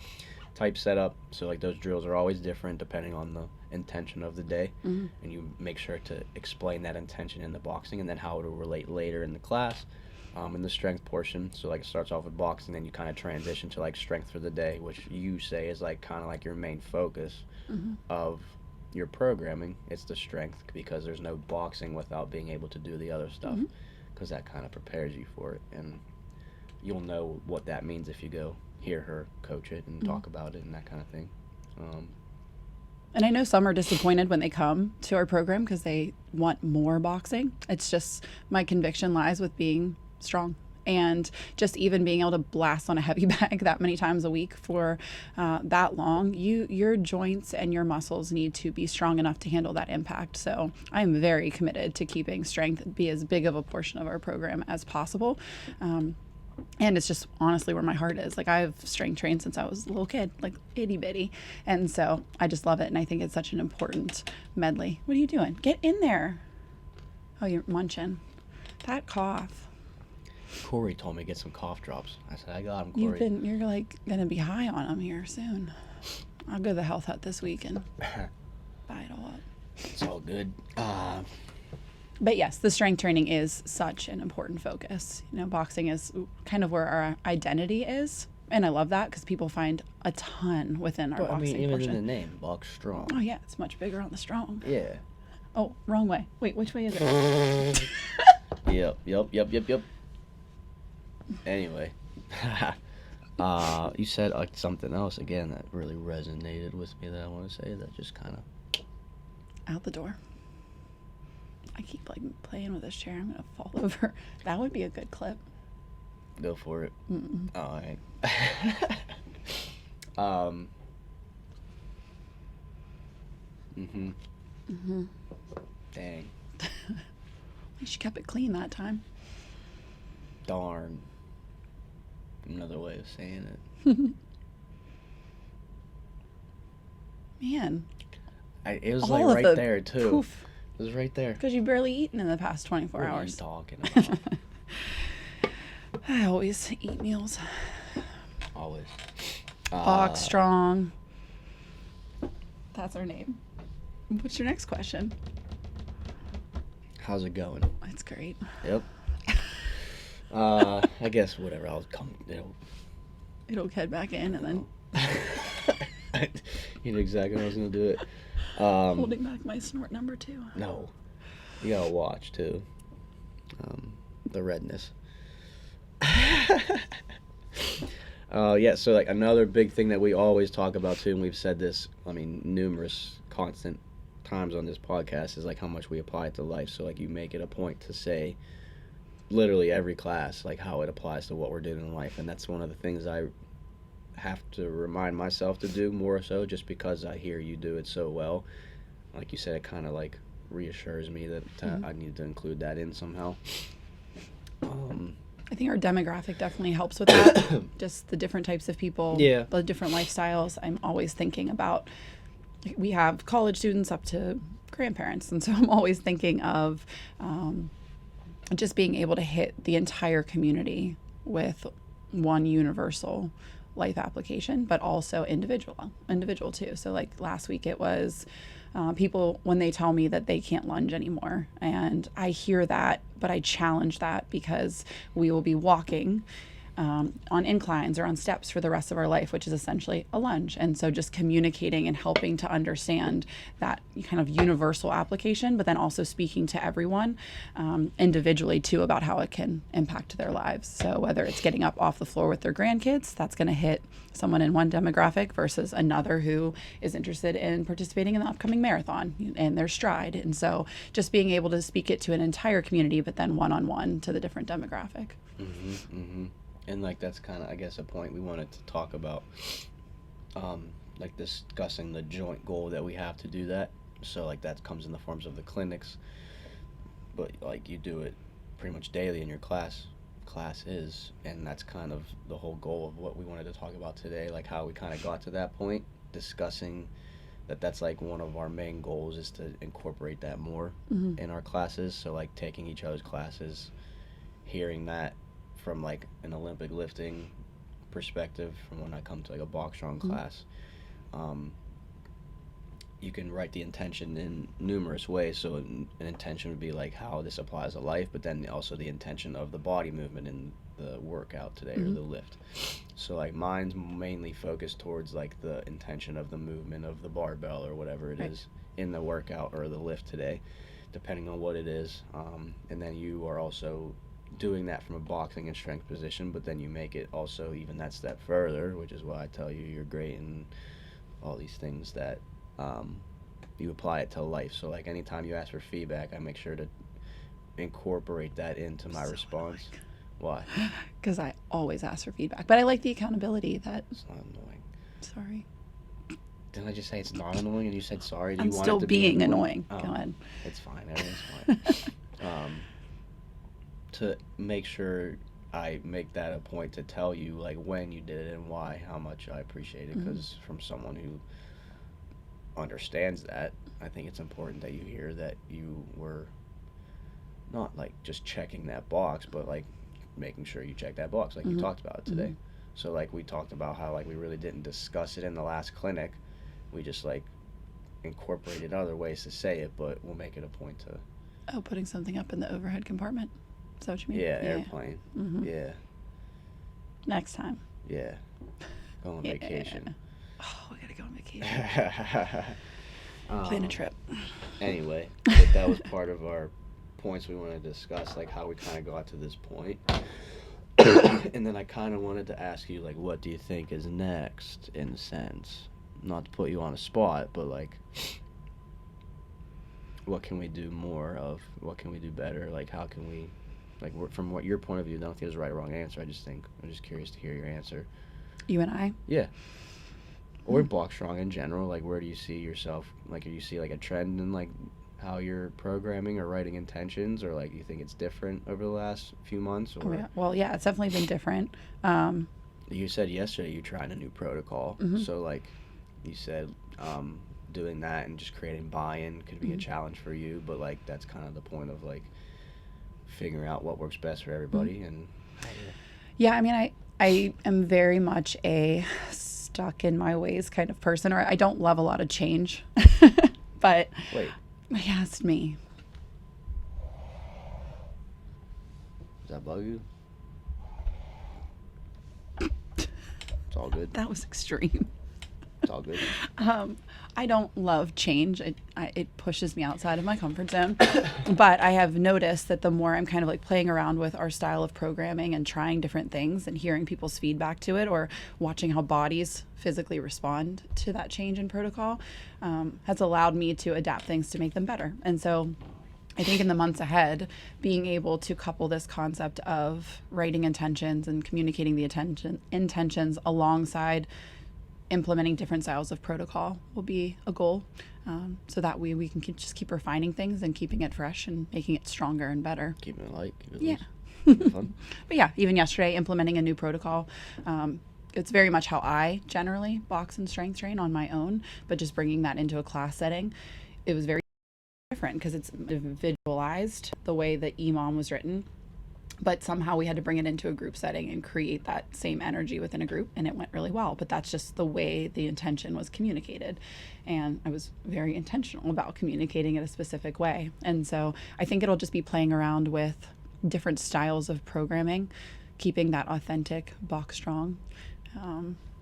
type setup. So like those drills are always different depending on the intention of the day, and you make sure to explain that intention in the boxing, and then how it will relate later in the class, in the strength portion. So like it starts off with boxing, then you kind of transition to like strength for the day, which you say is like kind of like your main focus of your programming. It's the strength, because there's no boxing without being able to do the other stuff, because that kind of prepares you for it, and you'll know what that means if you go hear her coach it and talk about it and that kind of thing. And I know some are disappointed when they come to our program because they want more boxing. It's just, my conviction lies with being strong, and just even being able to blast on a heavy bag that many times a week for that long. Your joints and your muscles need to be strong enough to handle that impact. So I'm very committed to keeping strength be as big of a portion of our program as possible. And it's just honestly where my heart is. Like, I've strength trained since I was a little kid, like itty bitty. And so I just love it. And I think it's such an important medley. What are you doing? Get in there. Oh, you're munching. That cough. Corey told me to get some cough drops. I said, I got them, Corey. You're like going to be high on them here soon. I'll go to the health hut this week and buy it all up. It's all good. But yes, the strength training is such an important focus. You know, boxing is kind of where our identity is. And I love that because people find a ton within our boxing I mean, even portion. in the name, Box Strong. Oh, yeah, it's much bigger on the strong. Yeah. Oh, wrong way. Wait, which way is it? Yep. Anyway. You said something else again that really resonated with me that I want to say that just kind of... Out the door. I keep like playing with this chair. I'm gonna fall over. That would be a good clip. Go for it. All right. Dang. At least you kept it clean that time. Darn. Another way of saying it. Man. It was all like of right the there too. Poof. It was right there. Because you've barely eaten in the past 24 What hours. are you talking about? I always eat meals. Always. Box strong. That's our name. What's your next question? How's it going? That's great. Yep. I guess whatever. I'll come. It'll head back in and then You know exactly how I was gonna do it. holding back my snort number 2. No, you gotta watch too. The redness. Yeah. So like another big thing that we always talk about too, and we've said this, I mean, numerous constant times on this podcast, is like how much we apply it to life. So like you make it a point to say literally every class like how it applies to what we're doing in life, and that's one of the things I have to remind myself to do more so, just because I hear you do it so well. Like you said, it kind of like reassures me that I need to include that in somehow. I think our demographic definitely helps with that. Just the different types of people, Yeah. the different lifestyles. I'm always thinking about, we have college students up to grandparents. And so I'm always thinking of just being able to hit the entire community with one universal life application, but also individual too. So like last week it was people when they tell me that they can't lunge anymore, and I hear that, but I challenge that because we will be walking on inclines or on steps for the rest of our life, which is essentially a lunge. And so just communicating and helping to understand that kind of universal application, but then also speaking to everyone individually too about how it can impact their lives. So whether it's getting up off the floor with their grandkids, that's going to hit someone in one demographic versus another who is interested in participating in the upcoming marathon and their stride. And so just being able to speak it to an entire community, but then one-on-one to the different demographic. And like that's kind of, I guess, a point we wanted to talk about, like discussing the joint goal that we have to do that. So like that comes in the forms of the clinics, but like you do it pretty much daily in your classes, and that's kind of the whole goal of what we wanted to talk about today, like how we kind of got to that point, discussing that's like one of our main goals is to incorporate that more in our classes. So like taking each other's classes, hearing that from like an Olympic lifting perspective, from when I come to like a box strong class, you can write the intention in numerous ways. So an intention would be like how this applies to life, but then also the intention of the body movement in the workout today or the lift. So like mine's mainly focused towards like the intention of the movement of the barbell or whatever it is in the workout or the lift today, depending on what it is. And then you are also doing that from a boxing and strength position, but then you make it also even that step further, which is why I tell you you're great and all these things, that you apply it to life. So like anytime you ask for feedback, I make sure to incorporate that into my response. Annoying. Why? Because I always ask for feedback, but I like the accountability that. It's not annoying. Sorry. Didn't I just say it's not annoying and you said sorry? Do I'm you want still it to being be annoying. Oh, Go ahead. it's fine. Everything's fine. To make sure I make that a point to tell you like when you did it and why, how much I appreciate it, because from someone who understands that, I think it's important that you hear that you were not like just checking that box, but like making sure you check that box, like you talked about it today. So like we talked about how like we really didn't discuss it in the last clinic, we just like incorporated other ways to say it, but we'll make it a point to Putting something up in the overhead compartment. Is that what you mean? airplane. Yeah. Next time. Yeah. Go on vacation. Oh, we gotta go on vacation. Plan a trip. Anyway, but that was part of our points we wanted to discuss, like how we kind of got to this point. And then I kind of wanted to ask you, like, what do you think is next, in a sense? Not to put you on a spot, but like, what can we do more of? What can we do better? Like, how can we, like, from what your point of view, I don't think there's a right or wrong answer. I'm just curious to hear your answer. You and I? Yeah. Or block strong in general. Like, where do you see yourself? Like, do you see like a trend in like how you're programming or writing intentions, or like you think it's different over the last few months? Or Well, yeah, it's definitely been different. You said yesterday you're trying a new protocol. So like you said, doing that and just creating buy-in could be a challenge for you, but like that's kind of the point of like figuring out what works best for everybody. And yeah, I mean, I am very much a stuck in my ways kind of person, or I don't love a lot of change. But Wait, yeah, it's me. does that bug you? It's all good. That was extreme. It's all good. I don't love change. It pushes me outside of my comfort zone. But I have noticed that the more I'm kind of like playing around with our style of programming and trying different things and hearing people's feedback to it, or watching how bodies physically respond to that change in protocol, has allowed me to adapt things to make them better. And so I think in the months ahead, being able to couple this concept of writing intentions and communicating the intentions alongside implementing different styles of protocol will be a goal. So that way we can just keep refining things and keeping it fresh and making it stronger and better. Keeping it light. Keep it Yeah. loose. Keep it fun. But yeah, even yesterday, implementing a new protocol. It's very much how I generally box and strength train on my own, but just bringing that into a class setting, it was very different because it's individualized the way the EMOM was written. But somehow we had to bring it into a group setting and create that same energy within a group, and it went really well. But that's just the way the intention was communicated. And I was very intentional about communicating it a specific way. And so I think it'll just be playing around with different styles of programming, keeping that authentic box strong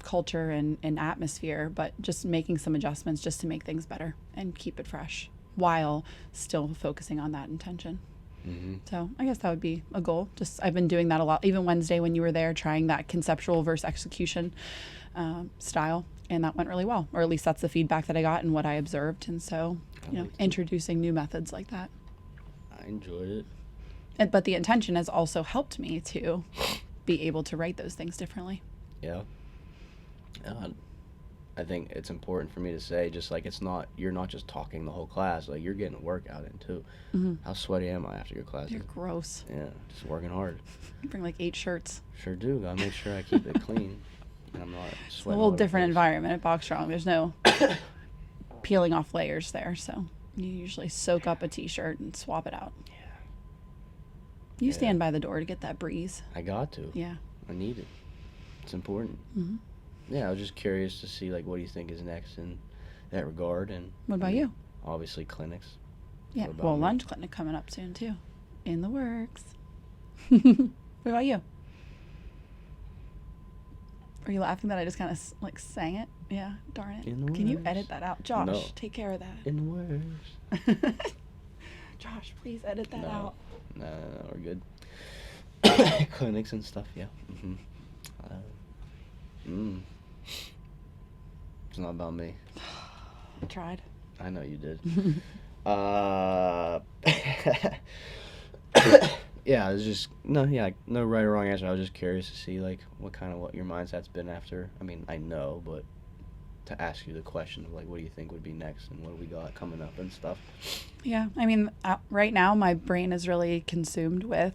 culture and atmosphere, but just making some adjustments just to make things better and keep it fresh while still focusing on that intention. Mm-hmm. So I guess that would be a goal. Just I've been doing that a lot. Even Wednesday when you were there, trying that conceptual versus execution style, and that went really well. Or at least that's the feedback that I got and what I observed. And so, introducing new methods like that. I enjoyed But the intention has also helped me to be able to write those things differently. it. Yeah. I think it's important for me to say, just like you're not just talking the whole class, like you're getting a workout in too. Mm-hmm. How sweaty am I after your class? You're gross. Yeah, just working hard. You bring like 8 shirts. Sure do. Gotta make sure I keep it clean. And I'm not sweating. It's a little different environment at Box Strong. There's no peeling off layers there, so you usually soak up a t-shirt and swap it out. Yeah. You stand by the door to get that breeze. I got to. Yeah. I need it. It's important. Mm-hmm. Yeah, I was just curious to see like what do you think is next in that regard. And What about you? Obviously clinics. Yeah. What about Well, me? lunch clinic coming up soon too, in the works. What about you? Are you laughing that I just kind of like sang it? Yeah. Darn it. In the Can you works. edit that out, Josh? No. Take care of that. In the works. Josh, please edit that No. out. No, we're good. Clinics and stuff, yeah. Mm-hmm. It's not about me. I tried. I know you did. Yeah, it's just no right or wrong answer. I was just curious to see like what your mindset's been after. I mean, I know, but to ask you the question of like, what do you think would be next, and what do we got coming up and stuff. Yeah, I mean, right now my brain is really consumed with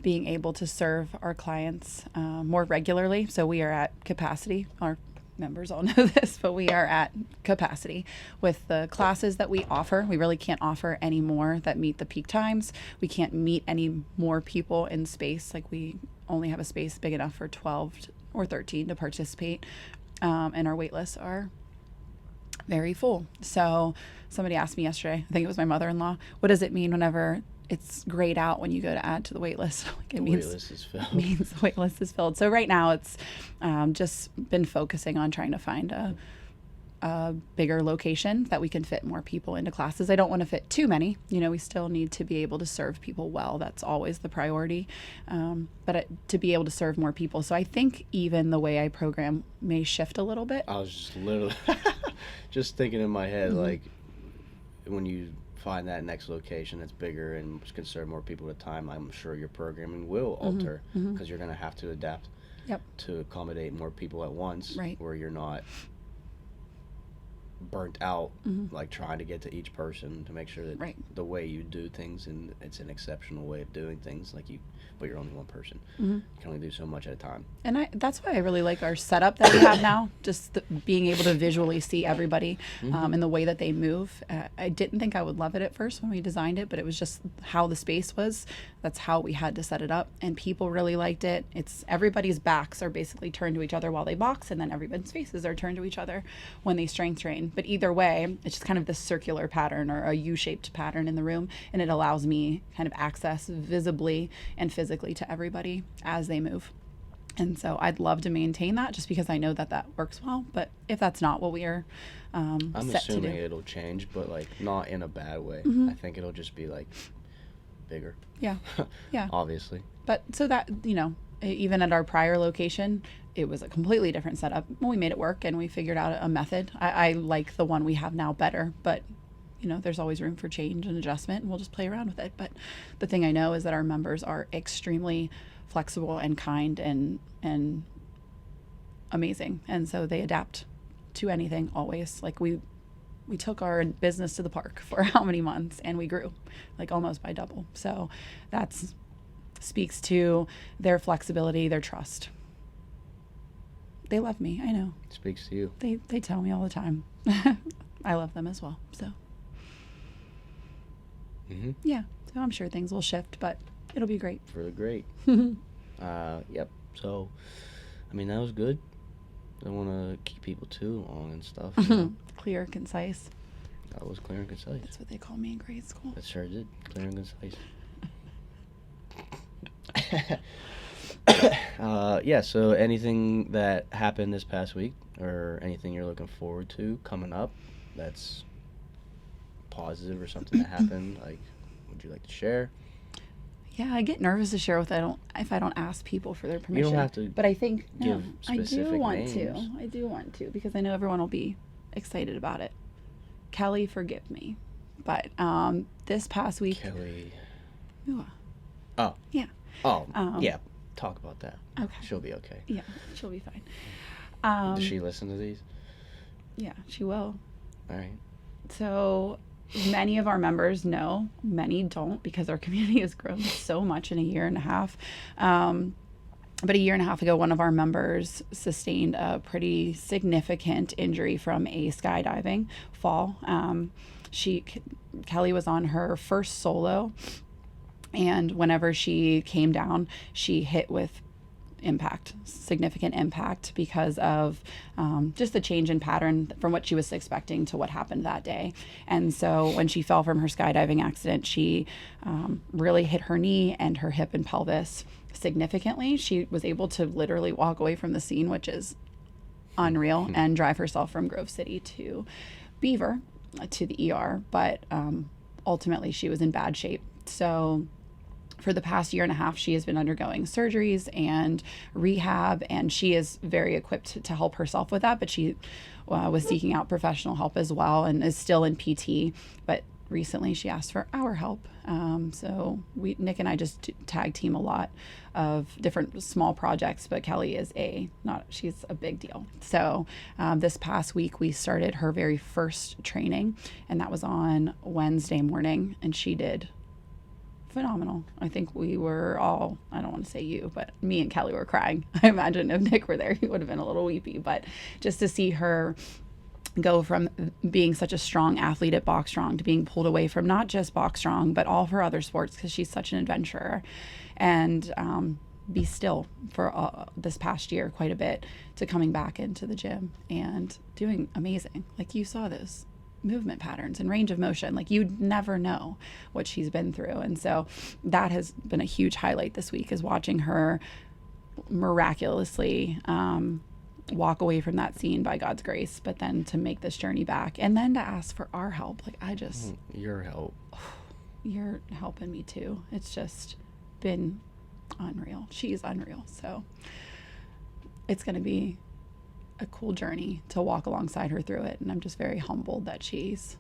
being able to serve our clients more regularly. So we are at capacity. Our members all know this, but we are at capacity with the classes that we offer. We really can't offer any more that meet the peak times. We can't meet any more people in space. Like we only have a space big enough for 12 or 13 to participate. And our wait lists are very full. So somebody asked me yesterday, I think it was my mother-in-law, what does it mean whenever it's grayed out when you go to add to the wait list? Like The wait list is filled. means the wait list is filled. So right now it's just been focusing on trying to find a bigger location that we can fit more people into classes. I don't want to fit too many. We still need to be able to serve people well. That's always the priority. But to be able to serve more people. So I think even the way I program may shift a little bit. I was just literally just thinking in my head, like when you find that next location that's bigger and can serve more people at a time, I'm sure your programming will alter because you're going to have to adapt to accommodate more people at once. Right. Where you're not burnt out, like trying to get to each person to make sure that Right. the way you do things, and it's an exceptional way of doing things, like but you're only one person. Mm-hmm. You can only do so much at a time. And that's why I really like our setup that we have now, just being able to visually see everybody and the way that they move. I didn't think I would love it at first when we designed it, but it was just how the space was. That's how we had to set it up, and people really liked it. It's everybody's backs are basically turned to each other while they box, and then everybody's faces are turned to each other when they strength train. But either way, it's just kind of this circular pattern or a U-shaped pattern in the room, and it allows me kind of access visibly and physically to everybody as they move. And so I'd love to maintain that, just because I know that that works well. But if that's not what we are I'm set to do, assuming it'll change, but like not in a bad way. I think it'll just be like bigger. yeah, yeah. Obviously. But so that, even at our prior location, it was a completely different setup. Well, we made it work and we figured out a method. I like the one we have now better, but there's always room for change and adjustment, and we'll just play around with it. But the thing I know is that our members are extremely flexible and kind and amazing. And so they adapt to anything always. Like we took our business to the park for how many months, and we grew like almost by double. So that's speaks to their flexibility, their trust. They love me. I know. Speaks to you. They tell me all the time. I love them as well. So yeah. So I'm sure things will shift, but it'll be great. For the great. Yep. So, I mean, that was good. I don't want to keep people too long and stuff. Clear, concise. That was clear and concise. That's what they called me in grade school. That sure did. Clear and concise. Yeah, so anything that happened this past week, or anything you're looking forward to coming up that's positive, or something that happened, like, would you like to share? Yeah, I get nervous to share if I don't ask people for their permission. You don't have to, but I think give specific I do want names. to. I do want to, because I know everyone will be excited about it. Kelly, forgive me, but this past week. Kelly. Ooh, Oh. yeah. Oh, yeah. Talk about that. Okay. She'll be okay. Yeah, she'll be fine. Does she listen to these? Yeah, she will. All right. So many of our members know, many don't, because our community has grown so much in a year and a half. But a year and a half ago, one of our members sustained a pretty significant injury from a skydiving fall. Kelly was on her first solo, and whenever she came down, she hit with significant impact, because of just the change in pattern from what she was expecting to what happened that day. And so when she fell from her skydiving accident, she really hit her knee and her hip and pelvis significantly. She was able to literally walk away from the scene, which is unreal, and drive herself from Grove City to Beaver to the ER. But ultimately, she was in bad shape. So for the past year and a half, she has been undergoing surgeries and rehab, and she is very equipped to help herself with that. But she was seeking out professional help as well, and is still in PT. But recently, she asked for our help. So Nick and I just tag team a lot of different small projects. But Kelly is she's a big deal. So this past week, we started her very first training, and that was on Wednesday morning, and she did phenomenal. I think we were all, I don't want to say you, but me and Kelly were crying. I imagine if Nick were there, he would have been a little weepy. But just to see her go from being such a strong athlete at Box Strong to being pulled away from not just Box Strong, but all of her other sports, because she's such an adventurer, and be still for this past year quite a bit, to coming back into the gym and doing amazing. Like, you saw this movement patterns and range of motion, like you'd never know what she's been through. And so that has been a huge highlight this week, is watching her miraculously walk away from that scene by God's grace, but then to make this journey back, and then to ask for our help. Like, your help. You're helping me too. It's just been unreal. She's unreal. So it's going to be a cool journey to walk alongside her through it, and I'm just very humbled that she's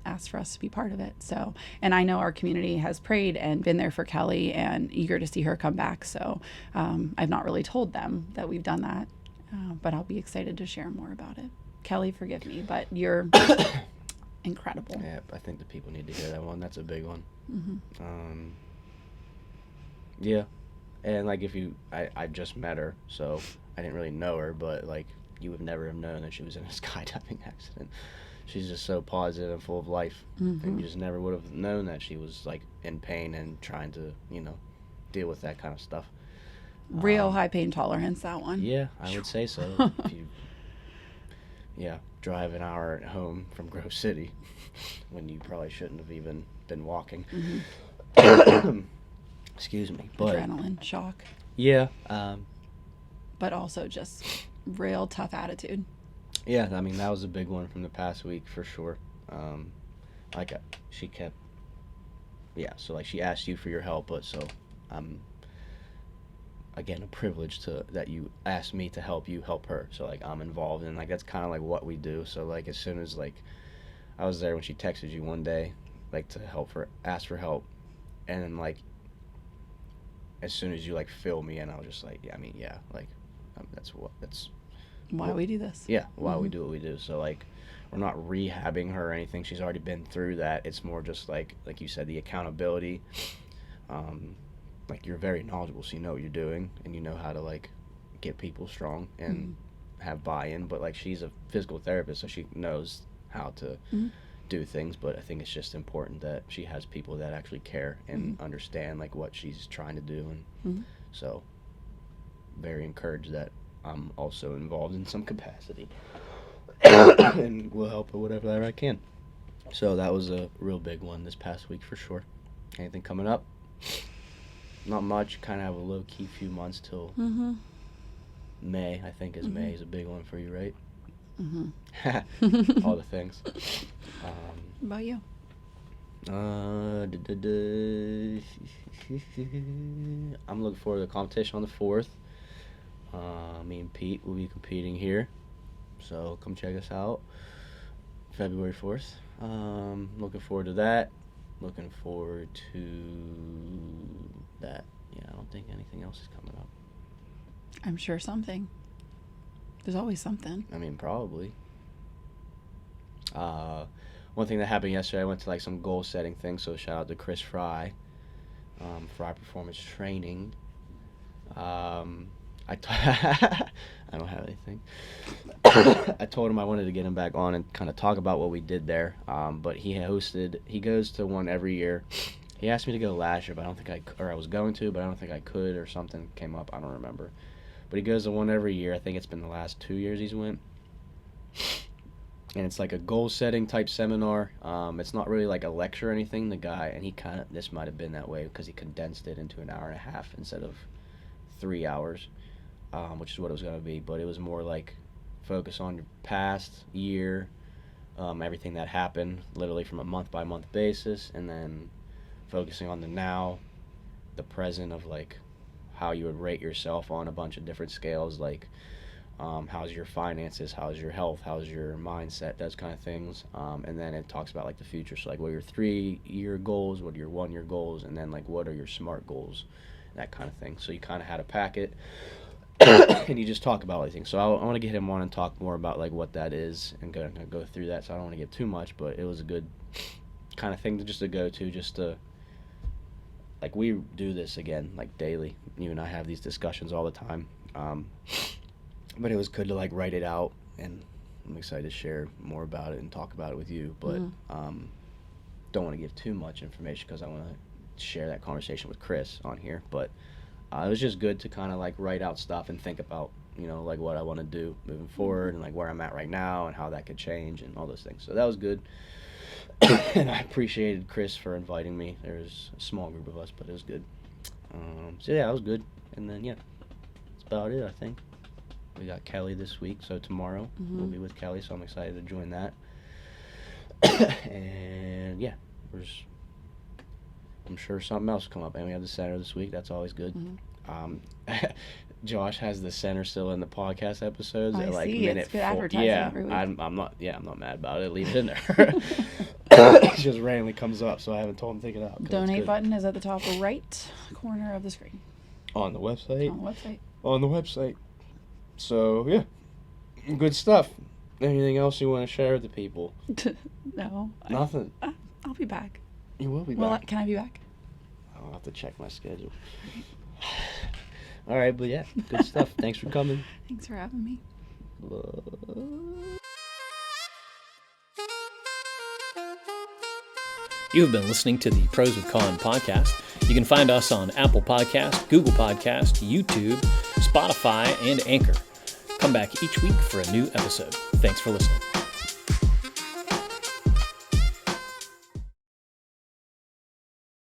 asked for us to be part of it. So, and I know our community has prayed and been there for Kelly and eager to see her come back. So I've not really told them that we've done that, but I'll be excited to share more about it. Kelly, forgive me, but you're incredible. Yeah, I think the people need to hear that one. That's a big one. Yeah, and like if you, I just met her, so I didn't really know her, but like you would never have known that she was in a skydiving accident. She's just so positive and full of life, and you just never would have known that she was like in pain and trying to, deal with that kind of stuff. Real high pain tolerance, that one. Yeah, I would say so. If you, drive an hour at home from Grove City when you probably shouldn't have even been walking. Excuse me. But, adrenaline shock. Yeah. But also just real tough attitude. Yeah, I mean, that was a big one from the past week for sure. She kept, so like she asked you for your help, but so I'm, again, a privilege that you asked me to help you help her. So like I'm involved, and like that's kind of like what we do. So like as soon as like I was there when she texted you one day, like to ask for help, and then like as soon as you like fill me in, I was just like, that's why we do this. Yeah, why we do what we do. So like we're not rehabbing her or anything. She's already been through that. It's more just like you said, the accountability. Like you're very knowledgeable, so you know what you're doing, and you know how to like get people strong and have buy-in. But like she's a physical therapist, so she knows how to do things. But I think it's just important that she has people that actually care and understand like what she's trying to do, and so very encouraged that I'm also involved in some capacity and will help her whatever I can. So that was a real big one this past week for sure. Anything coming up? Not much. Kind of have a low-key few months till May. I think May is a big one for you, right? All the things. What about you? I'm looking forward to the competition on the 4th. Me and Pete will be competing here, so come check us out. February 4th. Looking forward to that. Looking forward to that. Yeah, I don't think anything else is coming up. I'm sure something. There's always something. I mean, probably. One thing that happened yesterday, I went to like some goal setting thing, so shout out to Chris Fry, Fry Performance Training. I don't have anything. I told him I wanted to get him back on and kind of talk about what we did there. But he goes to one every year. He asked me to go last year, but I was going to, but I don't think I could, or something came up. I don't remember. But he goes to one every year. I think it's been the last 2 years he's went. And it's like a goal setting type seminar. It's not really like a lecture or anything. The guy, and this might have been that way because he condensed it into an hour and a half instead of 3 hours. Which is what it was going to be, but it was more like focus on your past year, everything that happened, literally from a month-by-month basis, and then focusing on the now, the present of like how you would rate yourself on a bunch of different scales, like how's your finances, how's your health, how's your mindset, those kind of things, and then it talks about like the future, so like what are your 3-year goals, what are your 1-year goals, and then like what are your SMART goals, that kind of thing. So you kind of had a packet. And you just talk about everything. So I want to get him on and talk more about like what that is and go through that. So I don't want to give too much, but it was a good kind of thing to go to, just to like we do this again like daily. You and I have these discussions all the time. But it was good to like write it out, and I'm excited to share more about it and talk about it with you. But don't want to give too much information because I want to share that conversation with Chris on here. But it was just good to kind of like write out stuff and think about, like what I want to do moving forward and like where I'm at right now and how that could change and all those things. So that was good. And I appreciated Chris for inviting me. There was a small group of us, but it was good. So yeah, it was good. And then yeah, that's about it, I think. We got Kelly this week, so tomorrow we'll be with Kelly, so I'm excited to join that. And yeah, I'm sure something else will come up. And we have the center this week. That's always good. Josh has the center still in the podcast episodes at like minute it's good 4. advertising Yeah, every week. I'm not mad about it. Leave it in there. It just randomly comes up, so I haven't told him to take it out. Donate button is at the top right corner of the screen. On the website. On the website. On the website. So yeah, good stuff. Anything else you want to share with the people? No. Nothing. I'll be back. You will be Well, back. can I be back? I'll have to check my schedule. All right, but yeah, good stuff. Thanks for coming. Thanks for having me. You have been listening to the Pros with Colin podcast. You can find us on Apple Podcast, Google Podcast, YouTube, Spotify, and Anchor. Come back each week for a new episode. Thanks for listening.